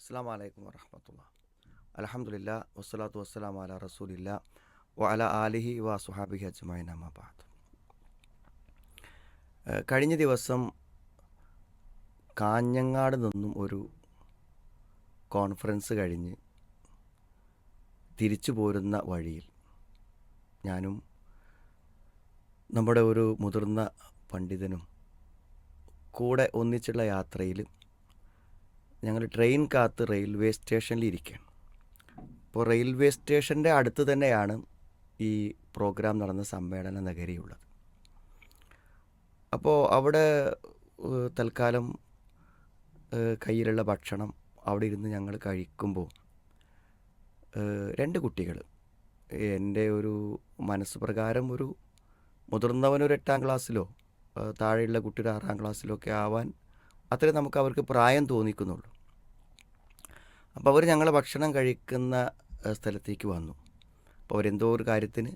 അസ്സാം വലൈക്കും വറഹമത്തുള്ള. അൽഹംദുലില്ലാ വസ്സലാത്തു വസ്സലാം അല റസൂലില്ലാ വഅല ആലിഹി വ സുഹാബിഹി അജ്മഈൻ അമ്മാ ബഅദ്. കഴിഞ്ഞ ദിവസം കാഞ്ഞങ്ങാട് നിന്നും ഒരു കോൺഫറൻസ് കഴിഞ്ഞ് തിരിച്ചു പോരുന്ന വഴിയിൽ ഞാനും നമ്മുടെ ഒരു മുതിർന്ന പണ്ഡിതനും കൂടെ ഒന്നിച്ചുള്ള യാത്രയിൽ ഞങ്ങൾ ട്രെയിൻ കാത്ത് റെയിൽവേ സ്റ്റേഷനിൽ ഇരിക്കുകയാണ്. അപ്പോൾ റെയിൽവേ സ്റ്റേഷൻ്റെ അടുത്ത് തന്നെയാണ് ഈ പ്രോഗ്രാം നടന്ന സമ്മേളന നഗരിയുള്ളത്. അപ്പോൾ അവിടെ തൽക്കാലം കയ്യിലുള്ള ഭക്ഷണം അവിടെ ഇരുന്ന് ഞങ്ങൾ കഴിക്കുമ്പോൾ രണ്ട് കുട്ടികൾ, എൻ്റെ ഒരു മനസ്സ് പ്രകാരം ഒരു മുതിർന്നവനൊരു 8ാം ക്ലാസ്സിലോ താഴെയുള്ള കുട്ടി ഒരു 6ാം ക്ലാസ്സിലോ ഒക്കെ ആവാൻ അത്രേ നമുക്ക് അവർക്ക് പ്രായം തോന്നിക്കുന്നുള്ളൂ. അപ്പോൾ അവർ ഞങ്ങൾ ഭക്ഷണം കഴിക്കുന്ന സ്ഥലത്തേക്ക് വന്നു. അപ്പോൾ അവരെന്തോ ഒരു കാര്യത്തിന്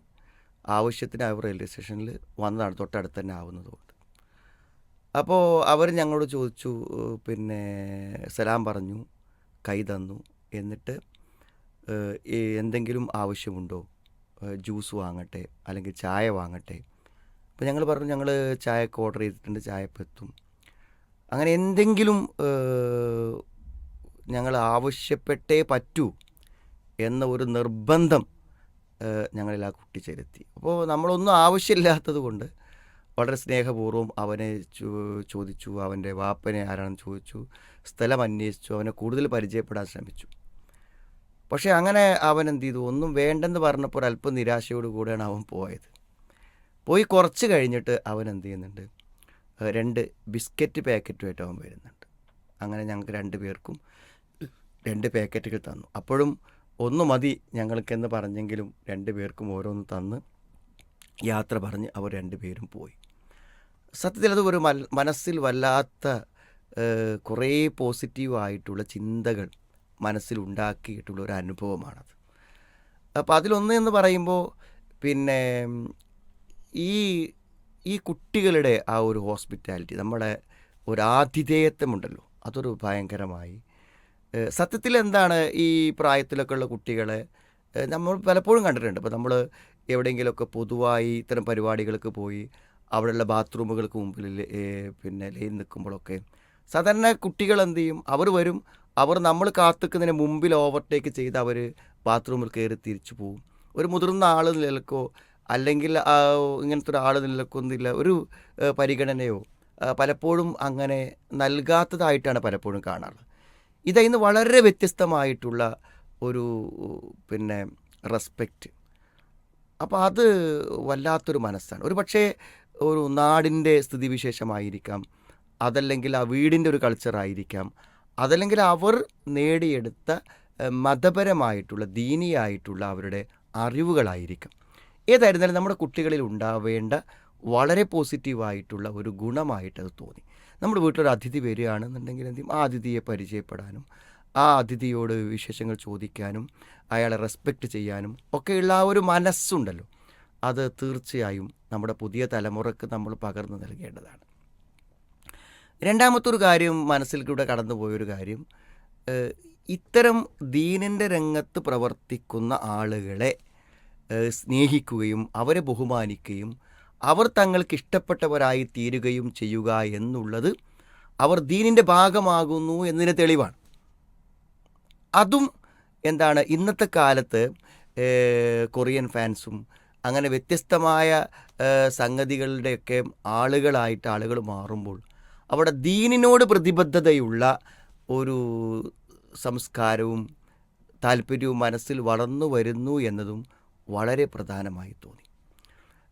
ആവശ്യത്തിന് അവർ റെയിൽവേ സ്റ്റേഷനിൽ വന്നതാണ്, തൊട്ടടുത്ത് തന്നെ ആവുന്നതുകൊണ്ട്. അപ്പോൾ അവർ ഞങ്ങളോട് ചോദിച്ചു, പിന്നെ സലാം പറഞ്ഞു, കൈ തന്നു. എന്നിട്ട് എന്തെങ്കിലും ആവശ്യമുണ്ടോ, ജ്യൂസ് വാങ്ങട്ടെ അല്ലെങ്കിൽ ചായ വാങ്ങട്ടെ? അപ്പോൾ ഞങ്ങൾ പറഞ്ഞു ഞങ്ങൾ ചായക്ക് ഓർഡർ ചെയ്തിട്ടുണ്ട്, ചായപ്പം എത്തും. അങ്ങനെ എന്തെങ്കിലും ഞങ്ങൾ ആവശ്യപ്പെട്ടേ പറ്റൂ എന്ന ഒരു നിർബന്ധം ഞങ്ങളിൽ ആ കുട്ടി ചെലുത്തി. അപ്പോൾ നമ്മളൊന്നും ആവശ്യമില്ലാത്തത് കൊണ്ട് വളരെ സ്നേഹപൂർവ്വം അവനെ ചോദിച്ചു, അവൻ്റെ വാപ്പനെ ആരാണെന്ന് ചോദിച്ചു, സ്ഥലം അന്വേഷിച്ചു, അവനെ കൂടുതൽ പരിചയപ്പെടാൻ ശ്രമിച്ചു. പക്ഷേ അങ്ങനെ അവൻ എന്ത് ചെയ്തു, ഒന്നും വേണ്ടെന്ന് പറഞ്ഞപ്പോൾ ഒരല്പം നിരാശയോട് കൂടെയാണ് അവൻ പോയത്. പോയി കുറച്ച് കഴിഞ്ഞിട്ട് അവൻ എന്ത് ചെയ്യുന്നുണ്ട്, 2 ബിസ്ക്കറ്റ് പാക്കറ്റുമായിട്ട് അവൻ വരുന്നുണ്ട്. അങ്ങനെ ഞങ്ങൾക്ക് 2 പേർക്കും 2 പാക്കറ്റുകൾ തന്നു. അപ്പോഴും ഒന്ന് മതി ഞങ്ങൾക്കെന്ന് പറഞ്ഞെങ്കിലും 2 പേർക്കും ഓരോന്ന് തന്ന് യാത്ര പറഞ്ഞ് അവർ 2 പേരും പോയി. സത്യത്തിൽ അത് ഒരു മനസ്സിൽ വല്ലാത്ത കുറേ പോസിറ്റീവായിട്ടുള്ള ചിന്തകൾ മനസ്സിലുണ്ടാക്കിയിട്ടുള്ള ഒരു അനുഭവമാണത്. അപ്പോൾ അതിലൊന്ന് എന്ന് പറയുമ്പോൾ പിന്നെ ഈ കുട്ടികളുടെ ആ ഒരു ഹോസ്പിറ്റാലിറ്റി, നമ്മുടെ ഒരു ആതിഥേയത്വമുണ്ടല്ലോ, അതൊരു ഭയങ്കരമായി സത്യത്തിൽ എന്താണ് ഈ പ്രായത്തിലൊക്കെ ഉള്ള കുട്ടികളെ നമ്മൾ പലപ്പോഴും കണ്ടിട്ടുണ്ട്. ഇപ്പോൾ നമ്മൾ എവിടെയെങ്കിലുമൊക്കെ പൊതുവായി ഇത്തരം പരിപാടികൾക്ക് പോയി അവിടെയുള്ള ബാത്റൂമുകൾക്ക് മുമ്പിൽ പിന്നെ ലൈൻ നിൽക്കുമ്പോഴൊക്കെ സാധാരണ കുട്ടികൾ എന്ത് ചെയ്യും, അവർ വരും, അവർ നമ്മൾ കാത്തുക്കുന്നതിന് മുമ്പിൽ ഓവർടേക്ക് ചെയ്ത് അവർ ബാത്റൂമിൽ കയറി തിരിച്ചു പോകും. ഒരു മുതിർന്ന ആൾ നിലക്കോ അല്ലെങ്കിൽ ഇങ്ങനത്തെ ഒരാൾ നിലക്കൊന്നില്ല ഒരു പരിഗണനയോ പലപ്പോഴും അങ്ങനെ നൽകാത്തതായിട്ടാണ് പലപ്പോഴും കാണാറുള്ളത്. ഇതതിന് വളരെ വ്യത്യസ്തമായിട്ടുള്ള ഒരു പിന്നെ റെസ്പെക്റ്റ്. അപ്പോൾ അത് വല്ലാത്തൊരു മനസ്സാണ്. ഒരു പക്ഷേ ഒരു നാടിൻ്റെ സ്ഥിതിവിശേഷമായിരിക്കാം, അതല്ലെങ്കിൽ ആ വീടിൻ്റെ ഒരു കൾച്ചറായിരിക്കാം, അതല്ലെങ്കിൽ അവർ നേടിയെടുത്ത മതപരമായിട്ടുള്ള ദീനിയായിട്ടുള്ള അവരുടെ അറിവുകളായിരിക്കാം. ഏതായിരുന്നാലും നമ്മുടെ കുട്ടികളിൽ ഉണ്ടാവേണ്ട വളരെ പോസിറ്റീവായിട്ടുള്ള ഒരു ഗുണമായിട്ടത് തോന്നി. നമ്മുടെ വീട്ടിലൊരു അതിഥി വരികയാണെന്നുണ്ടെങ്കിൽ എന്തെങ്കിലും ആ അതിഥിയെ പരിചയപ്പെടാനും ആ അതിഥിയോട് വിശേഷങ്ങൾ ചോദിക്കാനും അയാളെ റെസ്പെക്റ്റ് ചെയ്യാനും ഒക്കെയുള്ള ആ ഒരു മനസ്സുണ്ടല്ലോ, അത് തീർച്ചയായും നമ്മുടെ പുതിയ തലമുറക്ക് നമ്മൾ പകർന്നു നൽകേണ്ടതാണ്. രണ്ടാമത്തൊരു കാര്യം, മനസ്സിൽ കൂടെ കടന്നുപോയൊരു കാര്യം, ഇത്തരം ദീനിൻ്റെ രംഗത്ത് പ്രവർത്തിക്കുന്ന ആളുകളെ സ്നേഹിക്കുകയും അവരെ ബഹുമാനിക്കുകയും അവർ തങ്ങൾക്ക് ഇഷ്ടപ്പെട്ടവരായി തീരുകയും ചെയ്യുക എന്നുള്ളത് അവർ ദീനിൻ്റെ ഭാഗമാകുന്നു എന്നതിന് തെളിവാണ്. അതും എന്താണ്, ഇന്നത്തെ കാലത്ത് കൊറിയൻ ഫാൻസും അങ്ങനെ വ്യത്യസ്തമായ സംഗതികളുടെയൊക്കെ ആളുകളായിട്ട് ആളുകൾ മാറുമ്പോൾ അവിടെ ദീനിനോട് പ്രതിബദ്ധതയുള്ള ഒരു സംസ്കാരവും താല്പര്യവും മനസ്സിൽ വളർന്നു വരുന്നു എന്നതും വളരെ പ്രധാനമായി തോന്നി.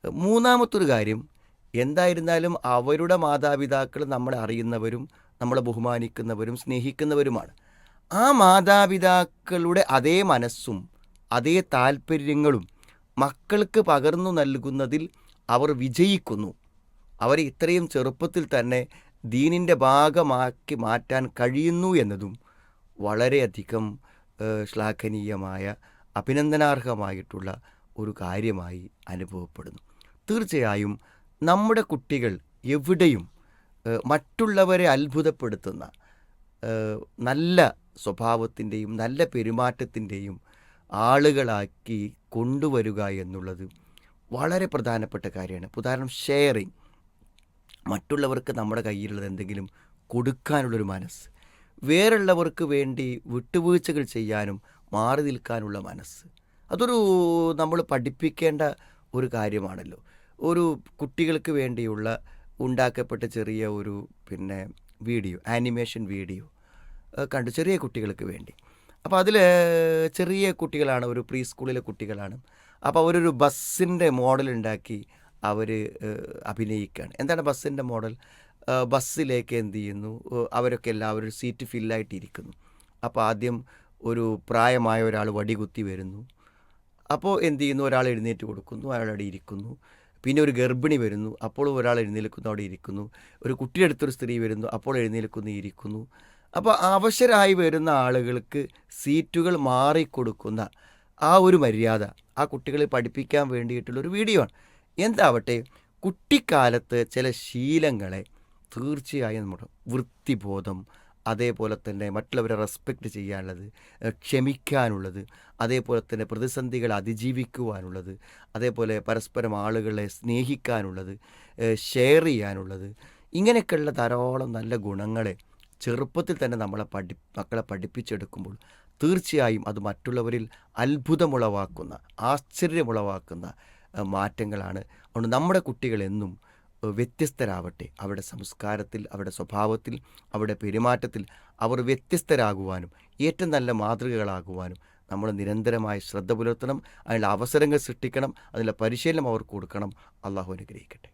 മൂന്നാമത്തൊരു കാര്യം, എന്തായിരുന്നാലും അവരുടെ മാതാപിതാക്കൾ നമ്മളെ അറിയുന്നവരും നമ്മളെ ബഹുമാനിക്കുന്നവരും സ്നേഹിക്കുന്നവരുമാണ്. ആ മാതാപിതാക്കളുടെ അതേ മനസ്സും അതേ താല്പര്യങ്ങളും മക്കൾക്ക് പകർന്നു നൽകുന്നതിൽ അവർ വിജയിക്കുന്നു. അവരെ ഇത്രയും ചെറുപ്പത്തിൽ തന്നെ ദീനിൻ്റെ ഭാഗമാക്കി മാറ്റാൻ കഴിയുന്നു എന്നതും വളരെയധികം ശ്ലാഘനീയമായ അഭിനന്ദനാർഹമായിട്ടുള്ള ഒരു കാര്യമായി അനുഭവപ്പെടുന്നു. തീർച്ചയായും നമ്മുടെ കുട്ടികൾ എവിടെയും മറ്റുള്ളവരെ അത്ഭുതപ്പെടുത്തുന്ന നല്ല സ്വഭാവത്തിൻ്റെയും നല്ല പെരുമാറ്റത്തിൻ്റെയും ആളുകളാക്കി കൊണ്ടുവരിക എന്നുള്ളത് വളരെ പ്രധാനപ്പെട്ട കാര്യമാണ്. ഉദാഹരണം ഷെയറിങ്, മറ്റുള്ളവർക്ക് നമ്മുടെ കയ്യിലുള്ളത് എന്തെങ്കിലും കൊടുക്കാനുള്ളൊരു മനസ്സ്, വേറുള്ളവർക്ക് വേണ്ടി വിട്ടുവീഴ്ചകൾ ചെയ്യാനും മാറി നിൽക്കാനുള്ള മനസ്സ്, അതൊരു നമ്മൾ പഠിപ്പിക്കേണ്ട ഒരു കാര്യമാണല്ലോ. ഒരു കുട്ടികൾക്ക് വേണ്ടിയുള്ള ഉണ്ടാക്കപ്പെട്ട ചെറിയ ഒരു വീഡിയോ, ആനിമേഷൻ വീഡിയോ കണ്ടു, ചെറിയ കുട്ടികൾക്ക് വേണ്ടി. അപ്പോൾ അതിൽ ചെറിയ കുട്ടികളാണ്, ഒരു പ്രീ സ്കൂളിലെ കുട്ടികളാണ്. അപ്പോൾ അവരൊരു ബസ്സിൻ്റെ മോഡൽ ഉണ്ടാക്കി അവർ അഭിനയിക്കുകയാണ്. എന്താണ് ബസ്സിൻ്റെ മോഡൽ? ബസ്സിലേക്ക് എന്ത് ചെയ്യുന്നു, അവരൊക്കെ എല്ലാവരും സീറ്റ് ഫില്ലായിട്ടിരിക്കുന്നു. അപ്പോൾ ആദ്യം ഒരു പ്രായമായ ഒരാൾ വടി കുത്തി വരുന്നു. അപ്പോൾ എന്ത് ചെയ്യുന്നു, ഒരാൾ എഴുന്നേറ്റ് കൊടുക്കുന്നു, അയാൾ അവിടെ ഇരിക്കുന്നു. പിന്നെ ഒരു ഗർഭിണി വരുന്നു, അപ്പോൾ ഒരാൾ എഴുന്നേൽക്കുന്നു, അവിടെ ഇരിക്കുന്നു. ഒരു കുട്ടിയുടെ അടുത്തൊരു സ്ത്രീ വരുന്നു, അപ്പോൾ എഴുന്നേൽക്കുന്നു, ഇരിക്കുന്നു. അപ്പോൾ അവശരായി വരുന്ന ആളുകൾക്ക് സീറ്റുകൾ മാറിക്കൊടുക്കുന്ന ആ ഒരു മര്യാദ ആ കുട്ടികളെ പഠിപ്പിക്കാൻ വേണ്ടിയിട്ടുള്ളൊരു വീഡിയോ ആണ്. എന്താവട്ടെ, കുട്ടിക്കാലത്ത് ചില ശീലങ്ങളെ തീർച്ചയായും നമ്മുടെ വൃത്തിബോധം, അതേപോലെ തന്നെ മറ്റുള്ളവരെ റെസ്പെക്റ്റ് ചെയ്യാനുള്ളത്, ക്ഷമിക്കാനുള്ളത്, അതേപോലെ തന്നെ പ്രതിസന്ധികളെ അതിജീവിക്കുവാനുള്ളത്, അതേപോലെ പരസ്പരം ആളുകളെ സ്നേഹിക്കാനുള്ളത്, ഷെയർ ചെയ്യാനുള്ളത്, ഇങ്ങനെയൊക്കെയുള്ള ധാരാളം നല്ല ഗുണങ്ങളെ ചെറുപ്പത്തിൽ തന്നെ മക്കളെ പഠിപ്പിച്ചെടുക്കുമ്പോൾ തീർച്ചയായും അത് മറ്റുള്ളവരിൽ അത്ഭുതമുളവാക്കുന്ന, ആശ്ചര്യമുളവാക്കുന്ന മാറ്റങ്ങളാണ്. അതുകൊണ്ട് നമ്മുടെ കുട്ടികളെന്നും വ്യത്യസ്തരാവട്ടെ. അവരുടെ സംസ്കാരത്തിൽ, അവരുടെ സ്വഭാവത്തിൽ, അവരുടെ പെരുമാറ്റത്തിൽ അവർ വ്യത്യസ്തരാകുവാനും ഏറ്റവും നല്ല മാതൃകകളാകുവാനും നമ്മൾ നിരന്തരമായി ശ്രദ്ധ പുലർത്തണം. അതിനുള്ള അവസരങ്ങൾ സൃഷ്ടിക്കണം, അതിനുള്ള പരിശീലനം അവർക്ക് കൊടുക്കണം. അള്ളാഹു അനുഗ്രഹിക്കട്ടെ.